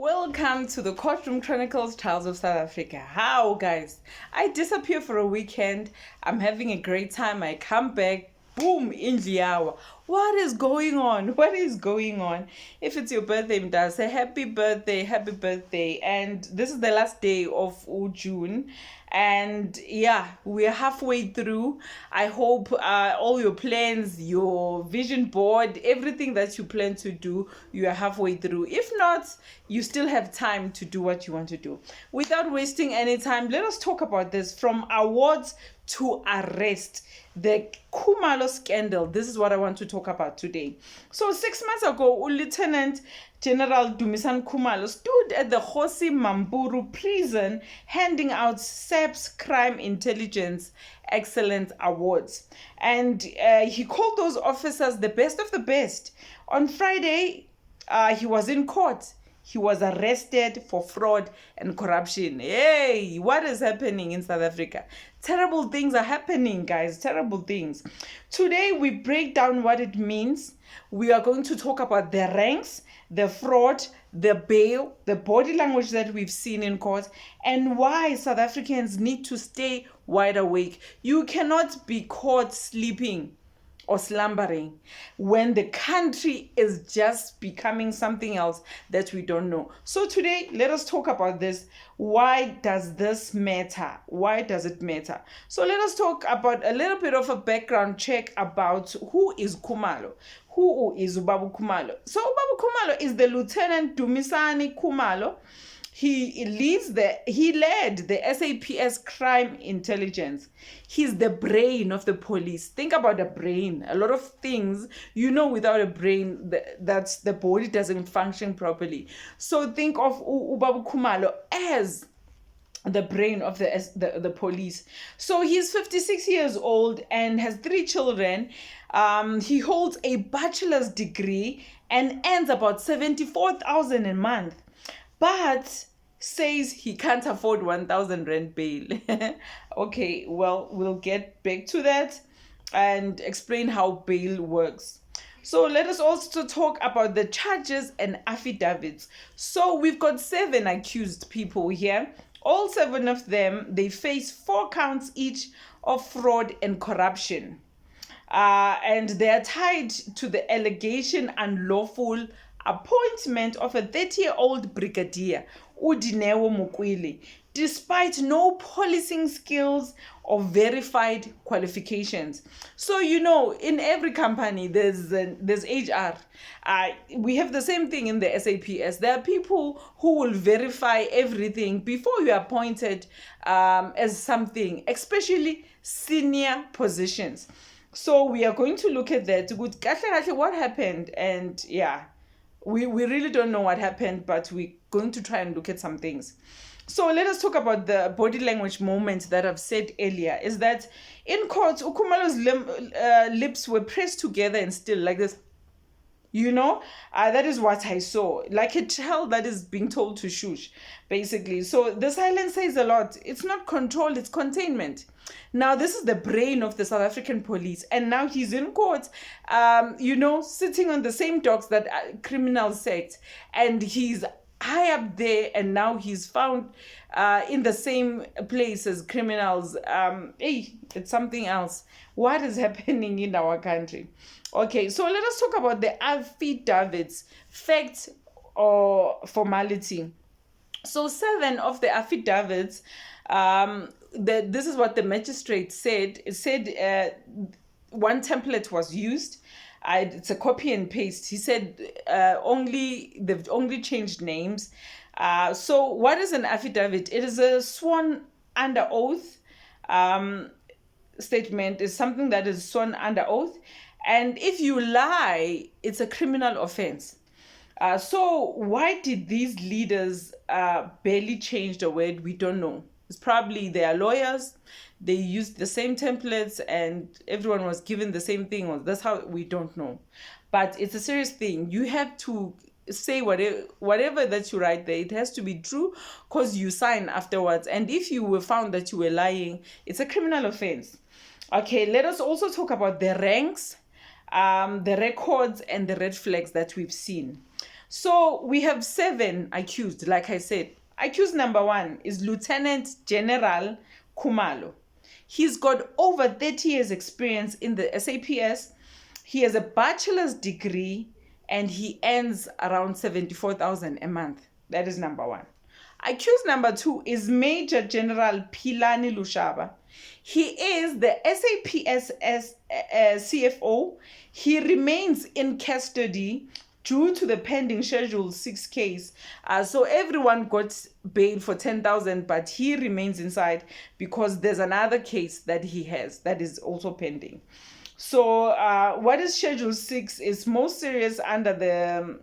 Welcome to the Courtroom Chronicles Trials of South Africa. How, guys? I disappear for a weekend. I'm having a great time. I come back. Boom, Indiawa. What is going on? What is going on? If it's your birthday, Mda, say happy birthday, happy birthday. And this is the last day of June. And yeah, we're halfway through. I hope all your plans, your vision board, everything that you plan to do, you are halfway through. If not, you still have time to do what you want to do. Without wasting any time, let us talk about this from awards to arrest. The Khumalo scandal. This is what I want to talk about today. So 6 months ago, Lieutenant General Dumisani Khumalo stood at the Kgosi Mampuru prison handing out SAPS Crime Intelligence Excellence Awards. And he called those officers the best of the best. On Friday, he was in court. He was arrested for fraud and corruption. Hey, what is happening in South Africa? Terrible things are happening, guys. Terrible things. Today, we break down what it means. We are going to talk about the ranks, the fraud, the bail, the body language that we've seen in court, and why South Africans need to stay wide awake. You cannot be caught sleeping or slumbering when the country is just becoming something else that we don't know. So today, let us talk about this. Why does this matter? Why does it matter? So let us talk about a little bit of a background check about who is Khumalo. Who is Ubabu Khumalo? So Ubabu Khumalo is the Lieutenant Dumisani Khumalo. He led the SAPS crime intelligence. He's the brain of the police. Think about the brain. A lot of things, without a brain, that's the body doesn't function properly. So think of Ubabu Khumalo as the brain of the police. So he's 56 years old and has 3 children. He holds a bachelor's degree and earns about 74,000 a month, but says he can't afford 1,000 rand bail. Okay, well, we'll get back to that and explain how bail works. So let us also talk about the charges and affidavits. So we've got 7 accused people here. All 7 of them, they face 4 counts each of fraud and corruption. And they are tied to the allegation unlawful appointment of a 30-year-old brigadier, Udinewo Mukwili, despite no policing skills or verified qualifications. So, in every company, there's HR. We have the same thing in the SAPS. There are people who will verify everything before you are appointed as something, especially senior positions. So we are going to look at that. What happened? And yeah, we really don't know what happened, but we're going to try and look at some things. So let us talk about the body language moment that I've said earlier, is that in court, Khumalo's lips were pressed together and still like this. That is what I saw. Like a child that is being told to shush, basically. So the silence says a lot. It's not control, it's containment. Now, this is the brain of the South African police. And now he's in court, sitting on the same docks that criminals sat. And he's high up there, and now he's found in the same place as criminals. It's something else. What is happening in our country? Okay, so let us talk about the affidavits, fact or formality. So 7 of the affidavits, this is what the magistrate said. It said one template was used. It's a copy and paste. He said they've only changed names. So what is an affidavit? It is a sworn under oath statement. It's something that is sworn under oath. And if you lie, it's a criminal offense. So why did these leaders barely change the word? We don't know. It's probably they are lawyers. They used the same templates and everyone was given the same thing. Or that's how, we don't know. But it's a serious thing. You have to say whatever that you write there. It has to be true because you sign afterwards. And if you were found that you were lying, it's a criminal offense. Okay, let us also talk about the ranks, the records, and the red flags that we've seen. So we have 7 accused, like I said. Accused number 1 is Lieutenant General Khumalo. He's got over 30 years experience in the SAPS. He has a bachelor's degree and he earns around 74,000 a month. That is number 1. Accused number 2 is Major General Philani Lushaba. He is the SAPS CFO. He remains in custody due to the pending Schedule 6 case. So everyone got bail for 10,000, but he remains inside because there's another case that he has that is also pending. So what is Schedule 6 is most serious under the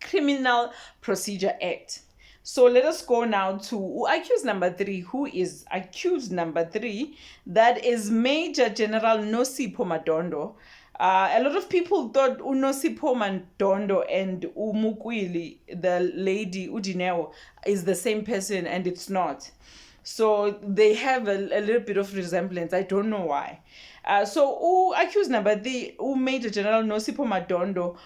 Criminal Procedure Act. So let us go now to accused number 3. Who is accused number 3? That is Major General Nosipho Madondo. A lot of people thought Nosipho Madondo and Umukwili, the lady Udineo, is the same person, and it's not. So they have a little bit of resemblance. I don't know why. So accused number 3, Major General Nosipho Madondo,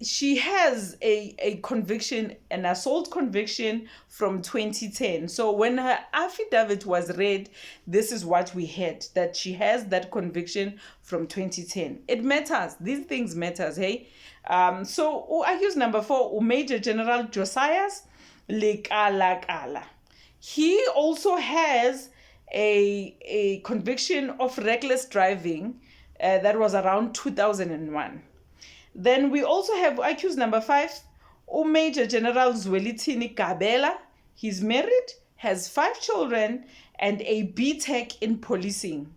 she has a conviction, an assault conviction from 2010. So when her affidavit was read, this is what we had, that she has that conviction from 2010. It matters. These things matters, hey? So accused number 4, Major General Josias Lekalakala. He also has a conviction of reckless driving that was around 2001. Then we also have accused number 5, Major General Zwelithini Gabela. He's married, has 5 children, and a BTech in policing.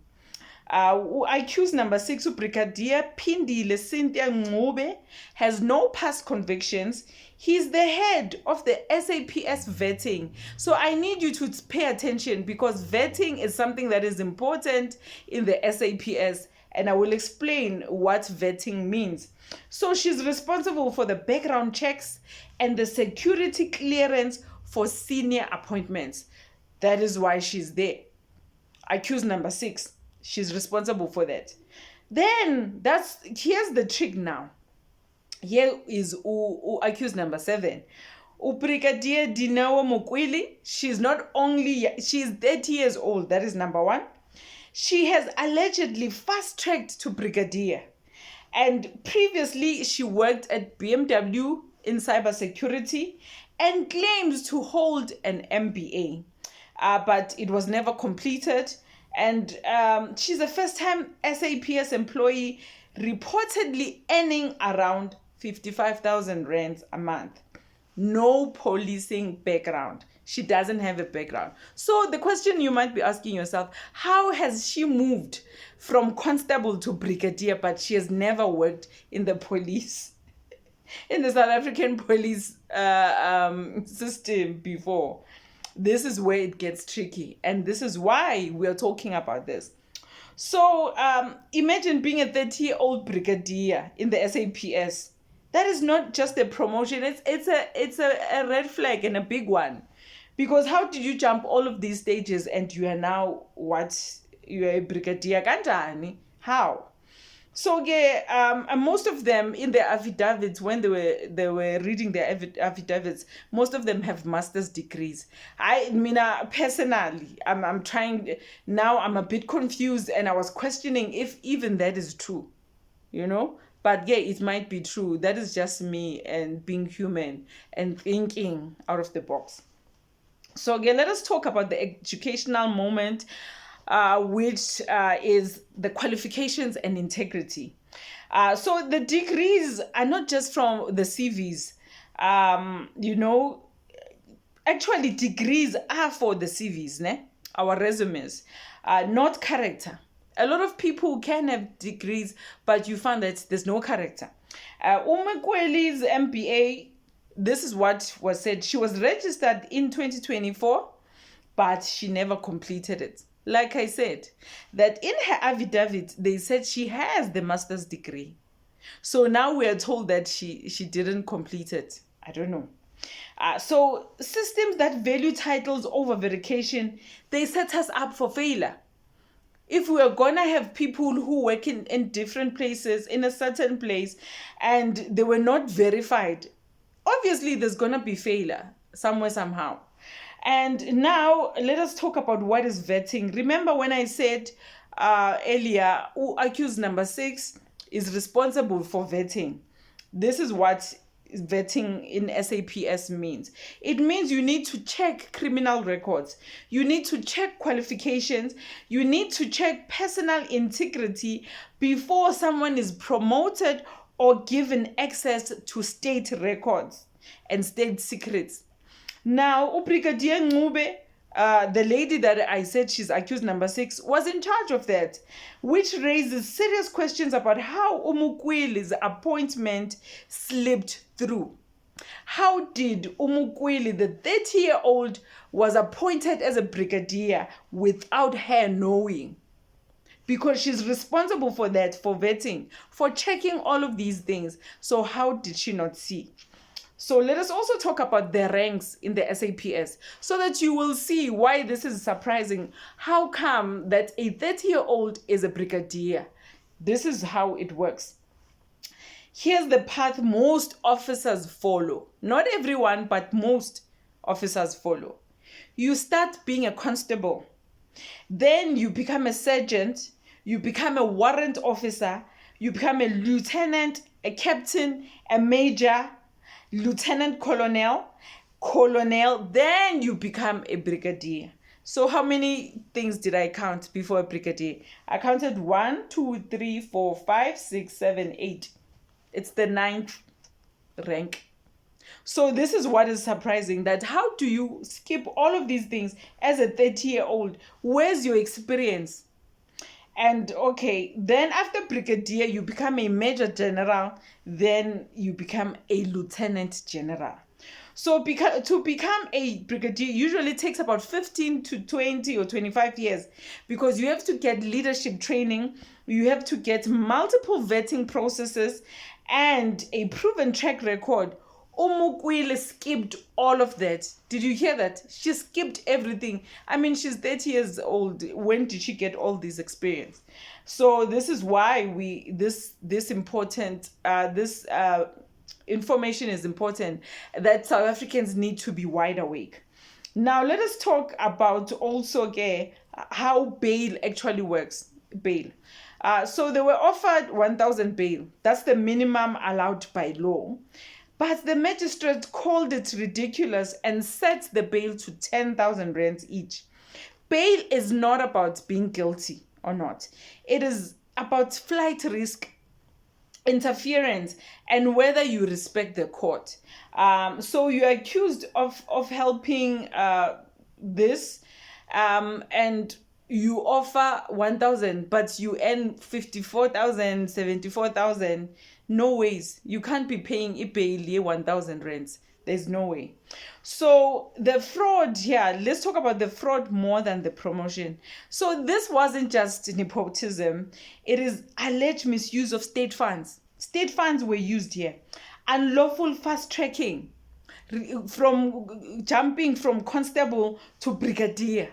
Accused number 6, Brigadier Phindile Cynthia Ngube, has no past convictions. He's the head of the SAPS vetting. So I need you to pay attention because vetting is something that is important in the SAPS, and I will explain what vetting means. So she's responsible for the background checks and the security clearance for senior appointments. That is why she's there. Accused number 6. She's responsible for that. Then here's the trick now. Here is accused number 7. Brigadier Dineo Mukwili. She's 30 years old. That is number 1. She has allegedly fast-tracked to brigadier. And previously, she worked at BMW in cybersecurity and claims to hold an MBA. But it was never completed. And she's a first-time SAPS employee, reportedly earning around 55,000 rands a month. No policing background. She doesn't have a background. So the question you might be asking yourself, how has she moved from constable to brigadier, but she has never worked in the police, in the South African police system before? This is where it gets tricky. And this is why we are talking about this. So imagine being a 30-year-old brigadier in the SAPS. That is not just a promotion. It's a red flag, and a big one. Because how did you jump all of these stages and you are now you're a brigadier kanjani? How? So most of them in their affidavits, when they were reading their affidavits, most of them have master's degrees. Personally, I'm trying now. I'm a bit confused, and I was questioning if even that is true, But it might be true. That is just me and being human and thinking out of the box. So let us talk about the educational moment, which is the qualifications and integrity. So the degrees are not just from the CVs. Actually, degrees are for the CVs, our resumes, not character. A lot of people can have degrees, but you find that there's no character. Umukweli's MBA, this is what was said. She was registered in 2024, but she never completed it. Like I said, that in her affidavit, they said she has the master's degree. So now we are told that she didn't complete it. I don't know. So systems that value titles over verification, they set us up for failure. If we are going to have people who work in different places, in a certain place, and they were not verified, obviously there's gonna be failure somewhere, somehow. And now let us talk about what is vetting. Remember when I said earlier, accused number 6 is responsible for vetting. This is what vetting in SAPS means. It means you need to check criminal records, you need to check qualifications, you need to check personal integrity before someone is promoted or given access to state records and state secrets. Now, Brigadier Ncube, the lady that I said she's accused number 6, was in charge of that, which raises serious questions about how Umukwili's appointment slipped through. How did Umukwili, the 30-year-old, was appointed as a brigadier without her knowing? Because she's responsible for that, for vetting, for checking all of these things. So how did she not see? So let us also talk about the ranks in the SAPS so that you will see why this is surprising. How come that a 30-year-old is a brigadier? This is how it works. Here's the path most officers follow. Not everyone, but most officers follow. You start being a constable. Then you become a sergeant. You become a warrant officer. You become a lieutenant, a captain, a major, lieutenant colonel, then you become a brigadier. So how many things did I count before a brigadier? I counted 1, 2, 3, 4, 5, 6, 7, 8. It's the 9th rank. So this is what is surprising, that how do you skip all of these things as a 30-year-old? Where's your experience? And okay, then after brigadier, you become a major general, then you become a lieutenant general. So to become a brigadier usually takes about 15 to 20 or 25 years, because you have to get leadership training, you have to get multiple vetting processes, and a proven track record. Umukwili skipped all of that. Did you hear that? She skipped everything. I mean, she's 30 years old. When did she get all this experience? So this is why this information is important, that South Africans need to be wide awake. Now let us talk about also how bail actually works. Bail. So they were offered 1,000 bail. That's the minimum allowed by law. But the magistrate called it ridiculous and set the bail to 10,000 rands each. Bail is not about being guilty or not. It is about flight risk, interference, and whether you respect the court. So you're accused of helping this, and you offer 1,000, but you earn 54,000, 74,000. No ways. You can't be paying bail 1,000 rands. There's no way. So the fraud here, let's talk about the fraud more than the promotion. So this wasn't just nepotism. It is alleged misuse of state funds. State funds were used here. Unlawful fast tracking, from jumping from constable to brigadier.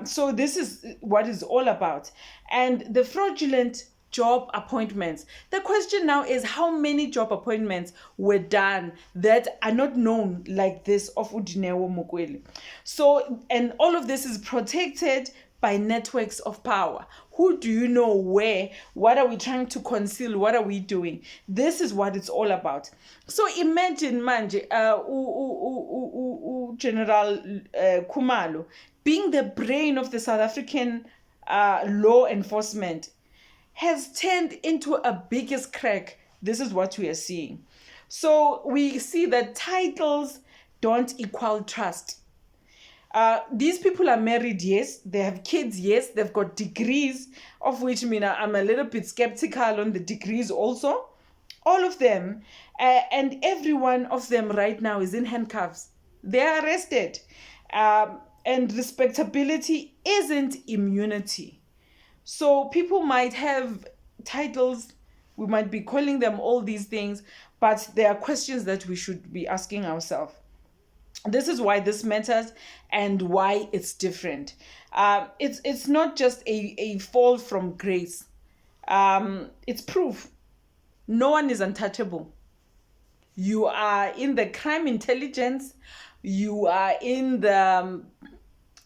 So this is what it's all about. And the fraudulent job appointments. The question now is, how many job appointments were done that are not known, like this of Udinewo Mukweli? So, and all of this is protected by networks of power. Who do you know where? What are we trying to conceal? What are we doing? This is what it's all about. So imagine manje, General Khumalo being the brain of the South African law enforcement, has turned into a biggest crack. This is what we are seeing. So we see that titles don't equal trust. These people are married, yes. They have kids, yes. They've got degrees, of which I'm a little bit skeptical on the degrees also. All of them. And every one of them right now is in handcuffs. They are arrested. And respectability isn't immunity. So people might have titles, we might be calling them all these things, but there are questions that we should be asking ourselves. This is why this matters and why it's different. It's not just a fall from grace. It's proof. No one is untouchable. you are in the crime intelligence, you are in the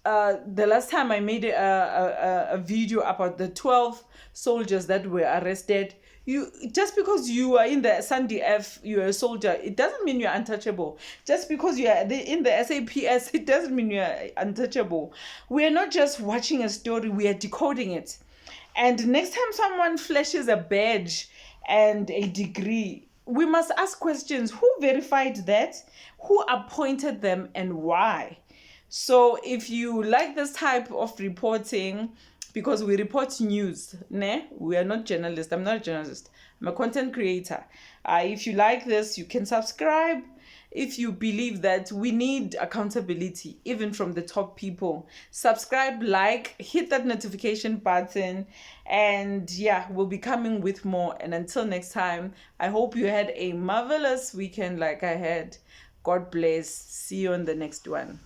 last time I made a video about the 12 soldiers that were arrested. You, just because you are in the Sunday F, you're a soldier, it doesn't mean you're untouchable. Just because you are in the SAPS, it doesn't mean you're untouchable. We are not just watching a story, we are decoding it. And next time someone flashes a badge and a degree, we must ask questions. Who verified that? Who appointed them, and why? So if you like this type of reporting, because we report news, ne? We are not journalists. I'm not a journalist. I'm a content creator. If you like this, you can subscribe. If you believe that we need accountability, even from the top people, subscribe, like, hit that notification button, and yeah, we'll be coming with more. And until next time, I hope you had a marvelous weekend like I had. God bless. See you on the next one.